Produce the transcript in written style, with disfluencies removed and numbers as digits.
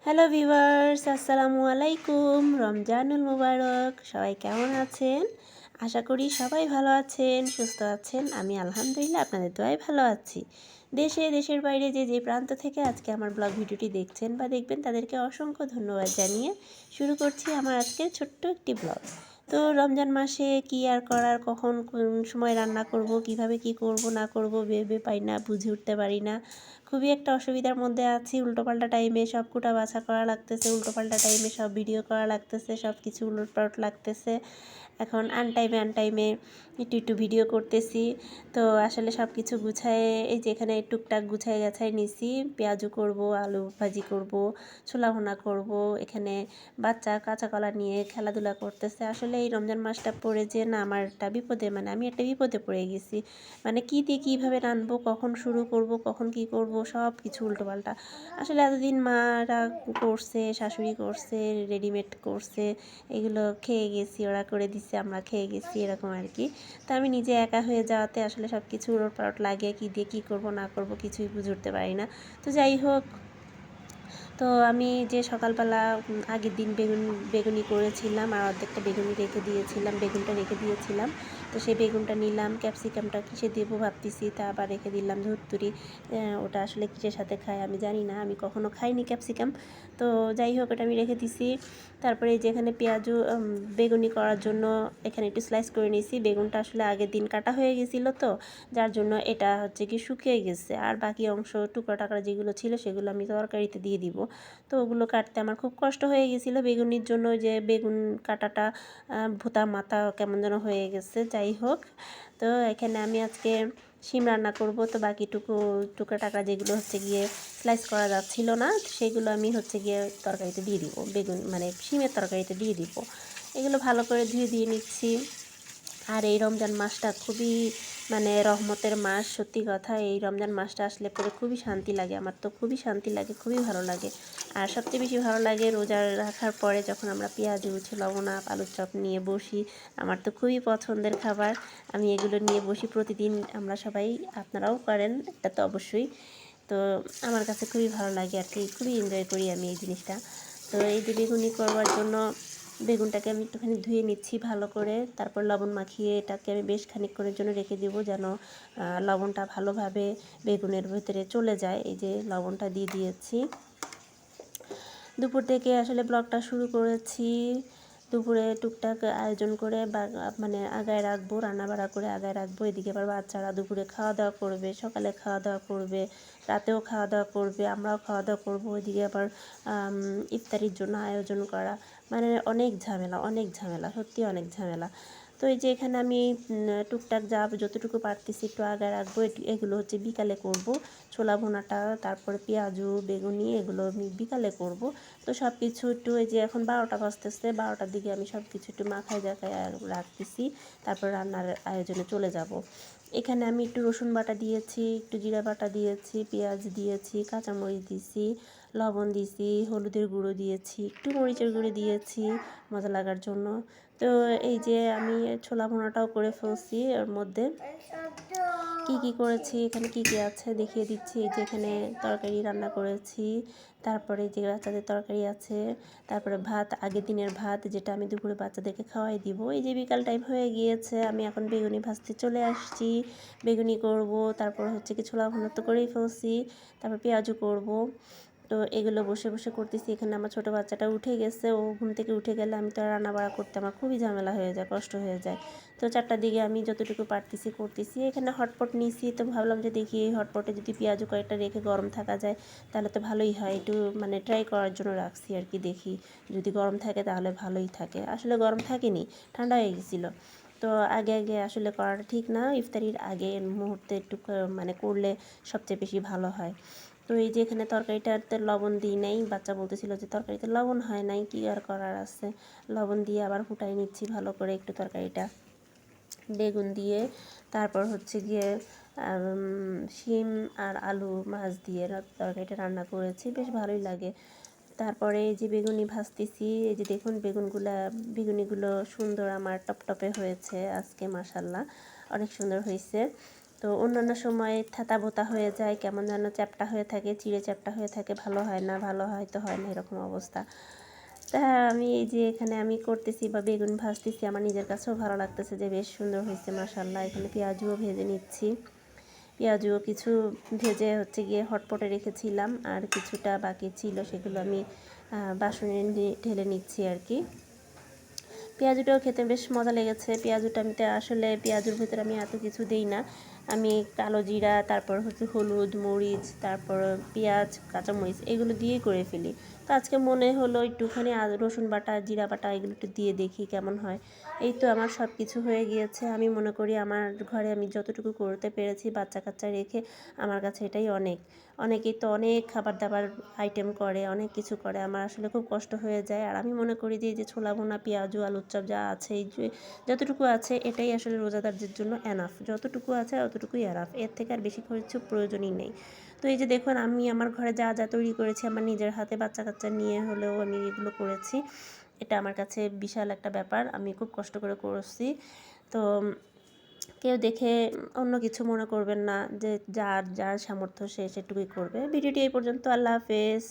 Hello viewers, আসসালামু আলাইকুম। রমজানুল মুবারক। সবাই কেমন আছেন? আশা করি সবাই ভালো আছেন, সুস্থ আছেন। আমি আলহামদুলিল্লাহ আপনাদের দোয়ায় ভালো আছি। দেশের বাইরে যে প্রান্ত থেকে আজকে আমার ব্লগ ভিডিওটি দেখছেন বা দেখবেন তাদেরকে অসংখ্য ধন্যবাদ জানিয়ে শুরু করছি আমার আজকের ছোট্ট একটি ব্লগ। তো রমজান মাসে কি আর করার, কখন কোন সময় রান্না করব, কিভাবে কি করব না করব ভেবে পাই না, বুঝে উঠতে পারি না। খুবই একটা অসুবিধার মধ্যে আছি। উল্টোপাল্টা টাইমে সব কুটা বাছা করা লাগতেছে, উল্টোপাল্টা টাইমে সব ভিডিও করা লাগতেছে, সব কিছু উলটপালট লাগতেছে। এখন আনটাইমে একটু ভিডিও করতেছি। তো আসলে সব কিছু গুছায়ে এই যে এখানে টুকটাক গুছাই গাছাই নিছি। পেঁয়াজু করব, আলু ভাজি করব, ছোলা ভুনা করব। এখানে বাচ্চা কাঁচা কলা নিয়ে খেলাধুলা করতেছে। আসলে এই রমজান মাসটা পড়ে যে না আমার একটা বিপদে, আমি একটা বিপদে পড়ে গেছি। কী দিয়ে কীভাবে রাঁধবো, কখন শুরু করব, কখন কি করব, সব কিছু উল্টোপাল্টা। আসলে এতদিন মারা করছে, শাশুড়ি করছে, রেডিমেড করছে, এগুলো খেয়ে গেছি, ওরা করে দিচ্ছে, আমরা খেয়ে গেছি, এরকম আর কি। তো আমি নিজে একা হয়ে যাওয়াতে আসলে সব কিছু উলটপালট লাগে, কী দিয়ে কী করব না করব কিছুই বুঝে উঠতে পারি না। তো যাই হোক, তো আমি যে সকালবেলা আগের দিন বেগুনি করেছিলাম আর অর্ধেকটা বেগুনি রেখে দিয়েছিলাম, বেগুনটা রেখে দিয়েছিলাম। তো সেই বেগুনটা নিলাম, ক্যাপসিকামটা কিসে দেবো ভাবতেছি, তা আবার রেখে দিলাম ধুত্তুরি। ওটা আসলে কিসের সাথে খায় আমি জানি না, আমি কখনো খাইনি ক্যাপসিকাম। তো যাই হোক, এটা আমি রেখে দিছি। তারপরে যেখানে পেঁয়াজু বেগুনি করার জন্য এখানে একটু স্লাইস করে নিয়েছি। বেগুনটা আসলে আগের দিন কাটা হয়ে গেছিলো, তো যার জন্য এটা হচ্ছে কি শুকিয়ে গেছে। আর বাকি অংশ টুকরা টাকরা যেগুলো ছিল সেগুলো আমি তরকারিতে দিয়ে দিব। তো ওগুলো কাটতে আমার খুব কষ্ট হয়ে গেছিলো বেগুনির জন্য, যে বেগুন কাটাটা ভোতা মাথা কেমন যেন হয়ে গেছে। যাই হোক, তো এখানে আমি আজকে শিম রান্না করব। তো বাকিটুকু টুকরা টাকরা যেগুলো হচ্ছে গিয়ে স্লাইস করা যাচ্ছিল না, সেগুলো আমি হচ্ছে গিয়ে তরকারিতে দিয়ে দিব, বেগুন শিমের তরকারিতে দিয়ে দিব। এগুলো ভালো করে ধুয়ে দিয়ে নিচ্ছি। আর এই রমজান মাসটা খুবই রহমতের মাস। সত্যি কথা, এই রমজান মাসটা আসলে পরে খুবই শান্তি লাগে, আমার তো খুবই শান্তি লাগে, খুবই ভালো লাগে। আর সবচেয়ে বেশি ভালো লাগে রোজা রাখার পরে যখন আমরা পেঁয়াজ লবণা আলুর চপ নিয়ে বসি। আমার তো খুবই পছন্দের খাবার, আমি এগুলো নিয়ে বসি প্রতিদিন। আমরা সবাই, আপনারাও করেন এটা তো অবশ্যই। তো আমার কাছে খুবই ভালো লাগে আর কি, খুবই এনজয় করি আমি এই জিনিসটা। তো এই যে বেগুনি করবার জন্য বেগুনটাকে আমি একটুখানি ধুয়ে নিচ্ছি ভালো করে। তারপর লবণ মাখিয়ে এটাকে আমি বেশ খানিকক্ষণের জন্য রেখে দিব, যেন লবণটা ভালোভাবে বেগুনের ভিতরে চলে যায়। এই যে লবণটা দিয়ে দিয়েছি। দুপুর থেকে আসলে ব্লগটা শুরু করেছি। দুপুরে টুকটাক আয়োজন করে আগায় রাখবো, রান্নাবাড়া করে আগায় রাখবো। এদিকে আবার বাচ্চারা দুপুরে খাওয়া দাওয়া করবে, সকালে খাওয়া দাওয়া করবে, রাতেও খাওয়া দাওয়া করবে, আমরাও খাওয়া দাওয়া করবো। ওইদিকে আবার ইফতারির জন্য আয়োজন করা, অনেক ঝামেলা, অনেক ঝামেলা, সত্যি অনেক ঝামেলা। তো এই যে এখানে আমি টুকটাক যতটুকু পারতেছি একটু আগায় রাখবো। এগুলো হচ্ছে বিকালে করব। ছোলা ভুনাটা, তারপরে পেঁয়াজু বেগুনি, এগুলো আমি বিকালে করব। তো সব কিছু একটু, এই যে এখন 12টা বাজতেছে, 12টার দিকে আমি সব কিছু একটু মাখায় জাকায় রাখতেছি। তারপর রান্নার আয়োজনে চলে যাব। এখানে আমি একটু রসুন বাটা দিয়েছি, একটু জিরা বাটা দিয়েছি, পেঁয়াজ দিয়েছি, কাঁচামরিচ দিয়েছি, লবণ দিয়েছি, হলুদের গুঁড়ো দিয়েছি, একটু মরিচের গুঁড়ো দিয়েছি মজা লাগার জন্য। তো এই যে আমি ছোলা ভুনাটাও করে ফেলছি। ওর মধ্যে কি করেছি, এখানে কি আছে দেখিয়ে দিচ্ছি। এই যে এখানে তরকারি রান্না করেছি, তারপরে যে বাচ্চাদের তরকারি আছে, তারপরে ভাত, আগের দিনের ভাত, যেটা আমি দুপুরে বাচ্চাদেরকে খাওয়াই দিব। এই যে বিকাল টাইম হয়ে গিয়েছে, আমি এখন বেগুনি ভাজতে চলে আসছি। বেগুনি করব, তারপর হচ্ছে কি ছোলা ভুনা তো করেই ফেলছি, তারপর পেঁয়াজু করব। তো এগুলো বসে বসে করতেছি। এখানে আমার ছোটো বাচ্চাটা উঠে গেছে, ও ঘুম থেকে উঠে গেলে আমি তো রান্না বাড়া করতে আমার খুবই ঝামেলা হয়ে যায়, কষ্ট হয়ে যায়। তো 4টার দিকে আমি যতটুকু পারতেছি করতেছি। এখানে হটপট নিয়েছি, তো ভাবলাম যে দেখি এই হটপটে যদি পেঁয়াজু কয়েকটা রেখে গরম থাকা যায় তাহলে তো ভালোই হয়। একটু ট্রাই করার জন্য রাখছি আর কি, দেখি যদি গরম থাকে তাহলে ভালোই থাকে। আসলে গরম থাকেনি, ঠান্ডা হয়ে গেছিলো। তো আগে আসলে করাটা ঠিক না, ইফতারির আগে মুহূর্তে একটু করলে সবচেয়ে বেশি ভালো হয়। তো এই যে এখানে তরকারিটাতে লবণ দিই নাই, বাচ্চা বলতেছিল যে তরকারিতে লবণ হয় নাই, কী আর করার আছে। লবণ দিয়ে আবার ফুটাই নিচ্ছি ভালো করে একটু তরকারিটা, বেগুন দিয়ে। তারপর হচ্ছে গিয়ে শিম আর আলু মাছ দিয়ে তরকারিটা রান্না করেছি, বেশ ভালোই লাগে। তারপরে এই যে বেগুনি ভাজতেছি, এই যে দেখুন বেগুনিগুলো সুন্দর আমার টপটপে হয়েছে আজকে, মাশাল্লাহ অনেক সুন্দর হয়েছে। তো অন্যান্য সময় থাতা বোতা হয়ে যায়, কেমন যেন চ্যাপ্টা হয়ে থাকে, চিড়ে চ্যাপ্টা হয়ে থাকে, ভালো হয় না, ভালো হয়তো হয় না, এরকম অবস্থা। তা আমি এই যে এখানে আমি করতেছি বা বেগুন ভাজতেছি, আমার নিজের কাছেও ভালো লাগতেছে যে বেশ সুন্দর হয়েছে মাশাআল্লাহ। এখানে পেঁয়াজুও ভেজে নিচ্ছি, পেঁয়াজুও কিছু ভেজে হচ্ছে গিয়ে হটপটে রেখেছিলাম, আর কিছুটা বাকি ছিল সেগুলো আমি বাসনে ঢেলে নিচ্ছি আর কি। পেঁয়াজুটাও খেতে বেশ মজা লেগেছে। পেঁয়াজুটা আমি আসলে পেঁয়াজুর ভিতরে আমি এত কিছু দিই না, আমি কালো জিরা, তারপর হচ্ছে হলুদ, মরিচ, তারপর পেঁয়াজ, কাঁচামরিচ এগুলো দিয়েই করে ফেলি। তো আজকে মনে হলো একটুখানি রসুন বাটা, জিরা বাটা এগুলো একটু দিয়ে দেখি কেমন হয়। এই তো আমার সব কিছু হয়ে গিয়েছে। আমি মনে করি আমার ঘরে আমি যতটুকু করতে পেরেছি বাচ্চা কাচ্চা রেখে, আমার কাছে এটাই অনেক। অনেকেই তো অনেক খাবার দাবার আইটেম করে, অনেক কিছু করে, আমার আসলে খুব কষ্ট হয়ে যায়। আর আমি মনে করি যে এই যে ছোলা ভুনা, পেঁয়াজু, আলুর চপ যা আছে, এই যে যতটুকু আছে এটাই আসলে রোজাদারদের জন্য এনাফ। যতটুকু আছে অতটুকুই এনাফ, এর থেকে আর বেশি কিছু প্রয়োজনই নেই। তো এই যে দেখুন আমি আমার ঘরে যা যা তৈরি করেছি আমার নিজের হাতে, বাচ্চা কাচ্চা নিয়ে হলেও আমি এগুলো করেছি। এটা আমার কাছে বিশাল একটা ব্যাপার, আমি খুব কষ্ট করে করছি। তো কেউ দেখে অন্য কিছু মনে করবেন না, যে যার যার সামর্থ্য সে সেটুকুই করবে। ভিডিওটি এই পর্যন্ত, আল্লাহ হাফেজ।